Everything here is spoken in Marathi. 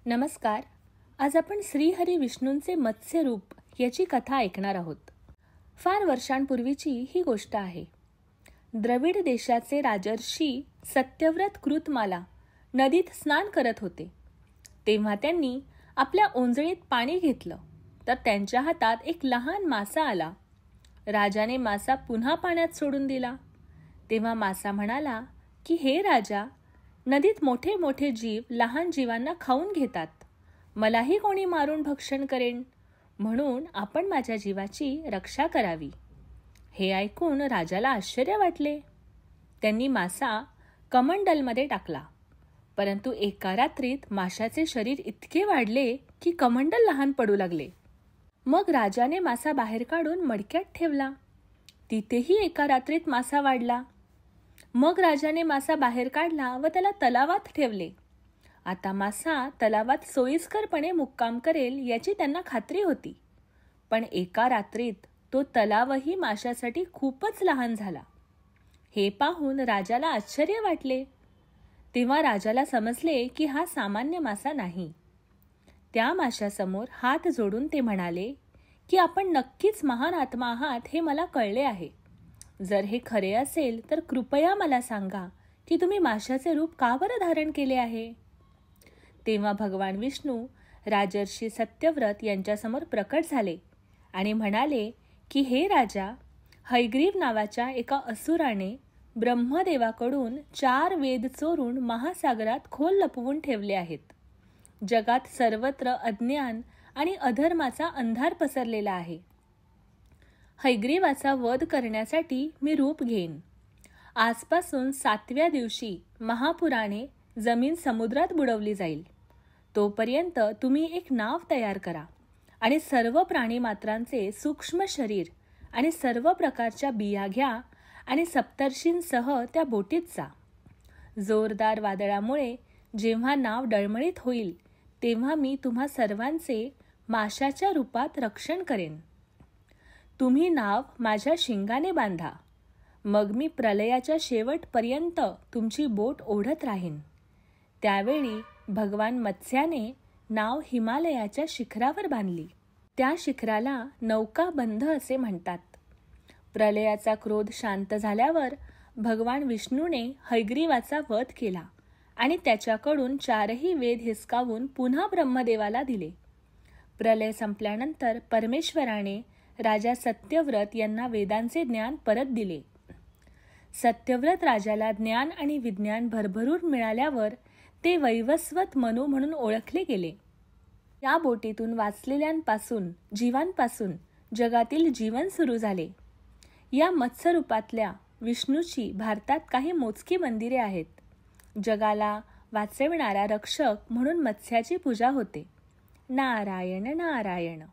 नमस्कार. आज आपण श्रीहरी विष्णूंचे मत्स्य रूप याची कथा ऐकणार आहोत. फार वर्षांपूर्वीची ही गोष्ट आहे. द्रविड देशाचे राजर्षी सत्यव्रत कृतमाला नदीत स्नान करत होते. तेव्हा त्यांनी आपल्या ओंजळीत पाणी घेतलं तर त्यांच्या हातात एक लहान मासा आला. राजाने मासा पुन्हा पाण्यात सोडून दिला. तेव्हा मासा म्हणाला की हे राजा, नदीत मोठे मोठे जीव लहान जीवांना खाऊन घेतात. मलाही कोणी मारून भक्षण करेन, म्हणून आपण माझ्या जीवाची रक्षा करावी. हे ऐकून राजाला आश्चर्य वाटले. त्यांनी मासा कमंडलमध्ये टाकला, परंतु एका रात्रीत माशाचे शरीर इतके वाढले की कमंडल लहान पडू लागले. मग राजाने मासा बाहेर काढून मडक्यात ठेवला. तिथेही एका रात्रीत मासा वाढला. मग राजाने मासा बाहेर काढला व त्याला तलावात ठेवले. आता मासा तलावात सोयीस्करपणे मुक्काम करेल याची त्यांना खात्री होती. पण एका रात्रीत तो तलावही माशासाठी खूपच लहान झाला. हे पाहून राजाला आश्चर्य वाटले. तेव्हा राजाला समजले की हा सामान्य मासा नाही. त्या माशासमोर हात जोडून ते म्हणाले की आपण नक्कीच महान आत्मा आहात हे मला कळले आहे. जर हे खरे असेल तर कृपया मला सांगा की तुम्ही माशाचे रूप का बरं धारण केले आहे. तेव्हा भगवान विष्णू राजर्षी सत्यव्रत यांच्यासमोर प्रकट झाले आणि म्हणाले की हे राजा, हयग्रीव नावाच्या एका असुराने ब्रह्मदेवाकडून 4 वेद चोरून महासागरात खोल लपवून ठेवले आहेत. जगात सर्वत्र अज्ञान आणि अधर्माचा अंधार पसरलेला आहे. हयग्रीवाचा वध करण्यासाठी मी रूप घेईन. आजपासून 7व्या दिवशी महापुराने जमीन समुद्रात बुडवली जाईल. तोपर्यंत तुम्ही एक नाव तयार करा आणि सर्व प्राणीमात्रांचे सूक्ष्म शरीर आणि सर्व प्रकारच्या बिया घ्या आणि सप्तर्षींसह त्या बोटीत जा. जोरदार वादळामुळे जेव्हा नाव डळमळीत होईल तेव्हा मी तुम्हा सर्वांचे माशाच्या रूपात रक्षण करेन. तुम्ही नाव माझ्या शिंगाने बांधा. मग मी प्रलयाच्या शेवटपर्यंत तुमची बोट ओढत राहीन. त्यावेळी भगवान मत्स्याने नाव हिमालयाच्या शिखरावर बांधली. त्या शिखराला नौकाबंध असे म्हणतात. प्रलयाचा क्रोध शांत झाल्यावर भगवान विष्णूने हयग्रीवाचा वध केला आणि त्याच्याकडून 4ही वेद हिसकावून पुन्हा ब्रह्मदेवाला दिले. प्रलय संपल्यानंतर परमेश्वराने राजा सत्यव्रत यांना वेदांचे ज्ञान परत दिले. सत्यव्रत राजाला ज्ञान आणि विज्ञान भरभरून मिळाल्यावर ते वैवस्वत मनु म्हणून ओळखले गेले. या बोटीतून वाचलेल्यांपासून जीवांपासून जगातील जीवन सुरू झाले. या मत्स्यरूपातल्या विष्णूची भारतात काही मोजकी मंदिरे आहेत. जगाला वाचविणारा रक्षक म्हणून मत्स्याची पूजा होते. नारायण नारायण.